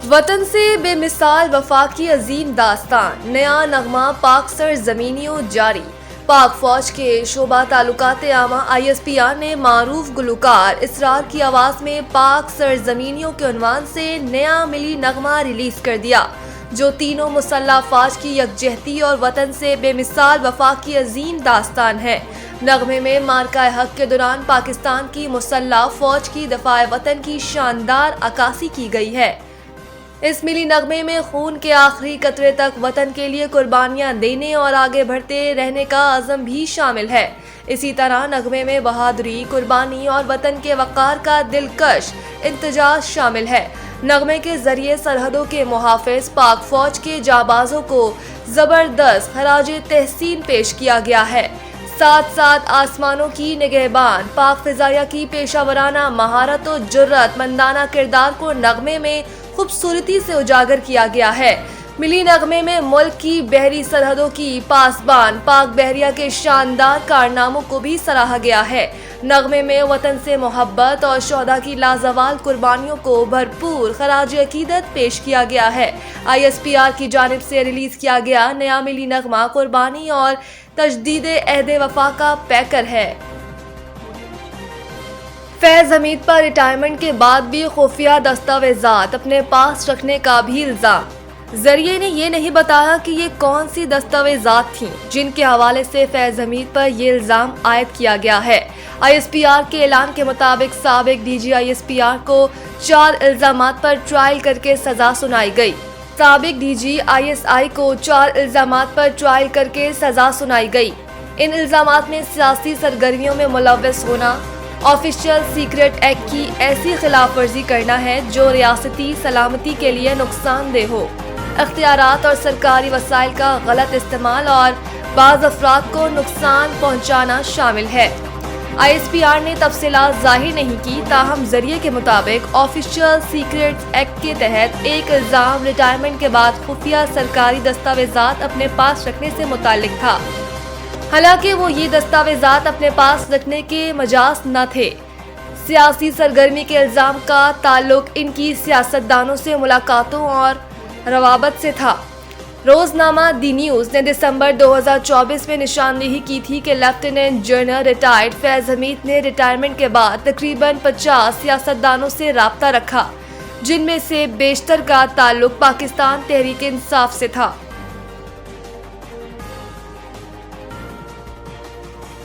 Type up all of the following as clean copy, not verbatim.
وطن سے بے مثال وفا کی عظیم داستان، نیا نغمہ پاک سرزمینیوں جاری۔ پاک فوج کے شعبہ تعلقات عامہ ISPR نے معروف گلوکار اسرار کی آواز میں پاک سرزمینیوں کے عنوان سے نیا ملی نغمہ ریلیز کر دیا، جو تینوں مسلح افواج کی یکجہتی اور وطن سے بے مثال وفا کی عظیم داستان ہے۔ نغمے میں مارکہ حق کے دوران پاکستان کی مسلح فوج کی دفاع وطن کی شاندار عکاسی کی گئی ہے۔ اس ملی نغمے میں خون کے آخری قطرے تک وطن کے لیے قربانیاں دینے اور آگے بڑھتے رہنے کا عزم بھی شامل ہے۔ اسی طرح نغمے میں بہادری، قربانی اور وطن کے وقار کا دلکش امتزاج شامل ہے۔ نغمے کے ذریعے سرحدوں کے محافظ پاک فوج کے جانبازوں کو زبردست خراج تحسین پیش کیا گیا ہے۔ ساتھ ساتھ آسمانوں کی نگہبان پاک فضائیہ کی پیشہ ورانہ مہارت و جرأت مندانہ کردار کو نغمے میں خوبصورتی سے اجاگر کیا گیا ہے۔ ملی نغمے میں ملک کی بحری سرحدوں کی پاسبان پاک بحریہ کے شاندار کارناموں کو بھی سراہا گیا ہے۔ نغمے میں وطن سے محبت اور شہداء کی لازوال قربانیوں کو بھرپور خراج عقیدت پیش کیا گیا ہے۔ ISPR کی جانب سے ریلیز کیا گیا نیا ملی نغمہ قربانی اور تجدید عہد وفا کا پیکر ہے۔ فیض حمید پر ریٹائرمنٹ کے بعد بھی خفیہ دستاویزات اپنے پاس رکھنے کا بھی الزام۔ ذریعے نے یہ نہیں بتایا کہ یہ کون سی دستاویزات تھیں جن کے حوالے سے فیض حمید پر یہ الزام عائد کیا گیا ہے۔ ISPR کے اعلان کے مطابق سابق DG ISPR کو 4 الزامات پر ٹرائل کر کے سزا سنائی گئی۔ سابق DG ISI کو 4 الزامات پر ٹرائل کر کے سزا سنائی گئی۔ ان الزامات میں سیاسی سرگرمیوں میں ملوث ہونا، آفیشل سیکرٹ ایکٹ کی ایسی خلاف ورزی کرنا ہے جو ریاستی سلامتی کے لیے نقصان دہ ہو، اختیارات اور سرکاری وسائل کا غلط استعمال اور بعض افراد کو نقصان پہنچانا شامل ہے۔ ISPR نے تفصیلات ظاہر نہیں کی، تاہم ذریعے کے مطابق آفیشل سیکرٹ ایکٹ کے تحت ایک الزام ریٹائرمنٹ کے بعد خفیہ سرکاری دستاویزات اپنے پاس رکھنے سے متعلق تھا، حالانکہ وہ یہ دستاویزات اپنے پاس رکھنے کے مجاز نہ تھے۔ سیاسی سرگرمی کے الزام کا تعلق ان کی سیاستدانوں سے ملاقاتوں اور روابط سے تھا۔ روزنامہ دی نیوز نے دسمبر 2024 میں نشاندہی کی تھی کہ لیفٹیننٹ جنرل ریٹائرڈ فیض حمید نے ریٹائرمنٹ کے بعد تقریباً 50 سیاستدانوں سے رابطہ رکھا، جن میں سے بیشتر کا تعلق پاکستان تحریک انصاف سے تھا۔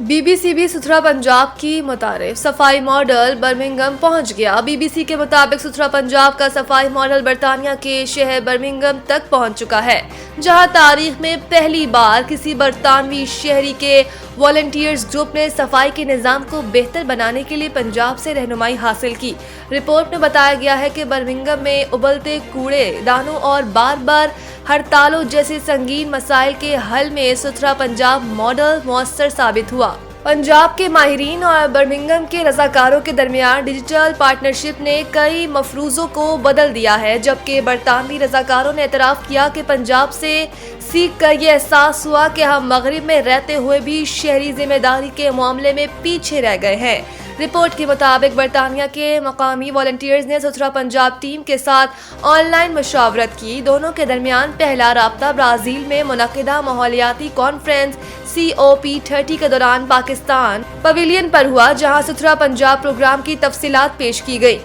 BBC بھی ستھرا پنجاب کی متعارف صفائی ماڈل برمنگھم پہنچ گیا۔ BBC کے مطابق ستھرا پنجاب کا صفائی ماڈل برطانیہ کے شہر برمنگھم تک پہنچ چکا ہے، جہاں تاریخ میں پہلی بار کسی برطانوی شہری کے والنٹیئرز گروپ نے صفائی کے نظام کو بہتر بنانے کے لیے پنجاب سے رہنمائی حاصل کی۔ رپورٹ میں بتایا گیا ہے کہ برمنگھم میں ابلتے کوڑے دانوں اور بار بار ہڑتالوں جیسے سنگین مسائل کے حل میں ستھرا پنجاب ماڈل مؤثر ثابت ہوا۔ پنجاب کے ماہرین اور برمنگھم کے رضاکاروں کے درمیان ڈیجیٹل پارٹنرشپ نے کئی مفروضوں کو بدل دیا ہے، جبکہ برطانوی رضاکاروں نے اعتراف کیا کہ پنجاب سے سیکھ کر یہ احساس ہوا کہ ہم مغرب میں رہتے ہوئے بھی شہری ذمہ داری کے معاملے میں پیچھے رہ گئے ہیں۔ رپورٹ کے مطابق برطانیہ کے مقامی والنٹیئرز نے ستھرا پنجاب ٹیم کے ساتھ آن لائن مشاورت کی۔ دونوں کے درمیان پہلا رابطہ برازیل میں منعقدہ ماحولیاتی کانفرنس COP30 کے دوران پاکستان پویلین پر ہوا، جہاں ستھرا پنجاب پروگرام کی تفصیلات پیش کی گئی۔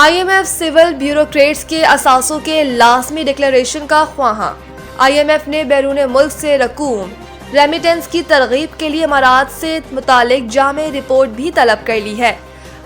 IMF سول بیوروکریٹس کے اثاثوں کے لازمی ڈکلیریشن کا خواہاں۔ IMF نے بیرون ملک سے رقوم ریمیٹنس کی ترغیب کے لیے امارات سے متعلق جامع رپورٹ بھی طلب کر لی ہے۔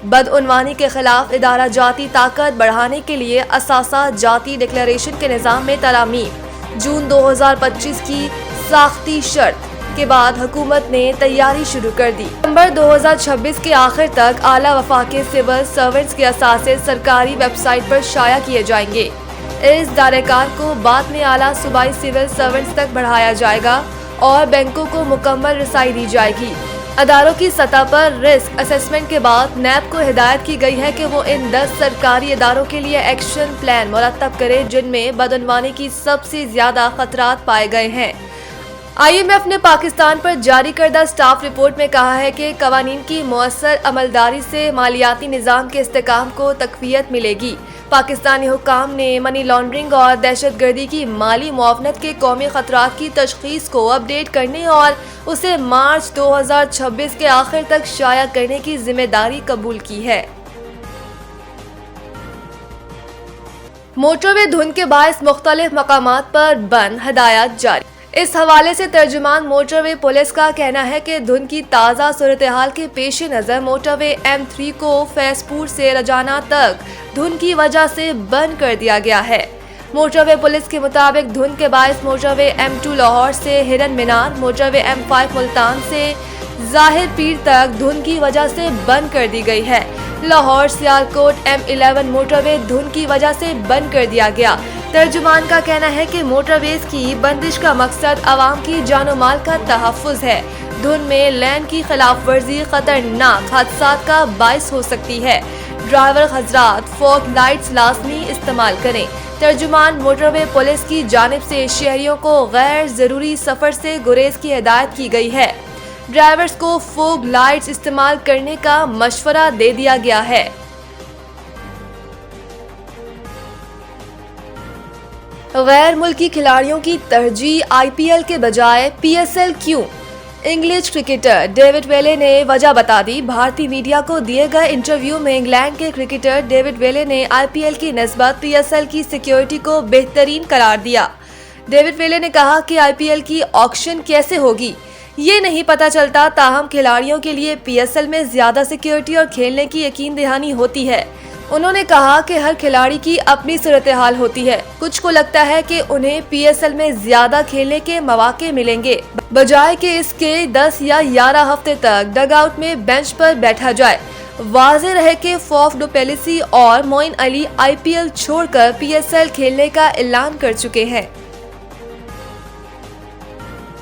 بدعنوانی کے خلاف ادارہ جاتی طاقت بڑھانے کے لیے اثاثہ جاتی ڈکلیریشن کے نظام میں ترامیم۔ جون 2025 کی ساختی شرط کے بعد حکومت نے تیاری شروع کر دی۔ ستمبر 2026 کے آخر تک اعلیٰ وفاقی سول سرونٹس کے اثاثے سرکاری ویب سائٹ پر شائع کیے جائیں گے۔ اس دائرہ کار کو بعد میں اعلیٰ صوبائی سول سرونٹس تک بڑھایا جائے گا اور بینکوں کو مکمل رسائی دی جائے گی۔ اداروں کی سطح پر رسک اسسمنٹ کے بعد نیب کو ہدایت کی گئی ہے کہ وہ ان 10 سرکاری اداروں کے لیے ایکشن پلان مرتب کرے جن میں بدعنوانی کی سب سے زیادہ خطرات پائے گئے ہیں۔ IMF نے پاکستان پر جاری کردہ سٹاف رپورٹ میں کہا ہے کہ قوانین کی مؤثر عملداری سے مالیاتی نظام کے استحکام کو تقویت ملے گی۔ پاکستانی حکام نے منی لانڈرنگ اور دہشت گردی کی مالی معاونت کے قومی خطرات کی تشخیص کو اپ ڈیٹ کرنے اور اسے مارچ 2026 کے آخر تک شائع کرنے کی ذمہ داری قبول کی ہے۔ موٹر وے دھند کے باعث مختلف مقامات پر بند، ہدایات جاری۔ اس حوالے سے ترجمان موٹر وے پولیس کا کہنا ہے کہ دھند کی تازہ صورتحال کے پیش نظر موٹر وے M3 کو فیض پور سے رجانا تک دھند کی وجہ سے بند کر دیا گیا ہے۔ موٹر وے پولیس کے مطابق دھند کے باعث موٹر وے M2 لاہور سے ہرن مینار، موٹر وے M5 ملتان سے ظاہر پیر تک دھند کی وجہ سے بند کر دی گئی ہے۔ لاہور سیالکوٹ M11 موٹر وے دھند کی وجہ سے بند کر دیا گیا۔ ترجمان کا کہنا ہے کہ موٹر ویز کی بندش کا مقصد عوام کی جان و مال کا تحفظ ہے۔ دھند میں لین کی خلاف ورزی خطرناک حادثات کا باعث ہو سکتی ہے۔ ڈرائیور حضرات فوگ لائٹس لازمی استعمال کریں۔ ترجمان موٹر وے پولیس کی جانب سے شہریوں کو غیر ضروری سفر سے گریز کی ہدایت کی گئی ہے۔ ڈرائیورز کو فوگ لائٹس استعمال کرنے کا مشورہ دے دیا گیا ہے۔ غیر ملکی کھلاڑیوں کی ترجیح IPL کے بجائے PSL کیوں؟ انگلش کرکٹر ڈیوڈ ویلے نے وجہ بتا دی۔ بھارتی میڈیا کو دیے گئے انٹرویو میں انگلینڈ کے کرکٹر ڈیوڈ ویلے نے IPL کی نسبت PSL کی سیکیورٹی کو بہترین قرار دیا۔ ڈیوڈ ویلے نے کہا کہ IPL کی آکشن کیسے ہوگی یہ نہیں پتا چلتا، تاہم کھلاڑیوں کے لیے PSL میں زیادہ سیکیورٹی اور کھیلنے کی یقین دہانی ہوتی ہے۔ انہوں نے کہا کہ ہر کھلاڑی کی اپنی صورتحال ہوتی ہے۔ کچھ کو لگتا ہے کہ انہیں PSL میں زیادہ کھیلنے کے مواقع ملیں گے، بجائے کہ اس کے 10 یا 11 ہفتے تک ڈگ آؤٹ میں بینچ پر بیٹھا جائے۔ واضح رہے کہ فاف ڈو پیلیسی اور معین علی IPL چھوڑ کر PSL کھیلنے کا اعلان کر چکے ہیں۔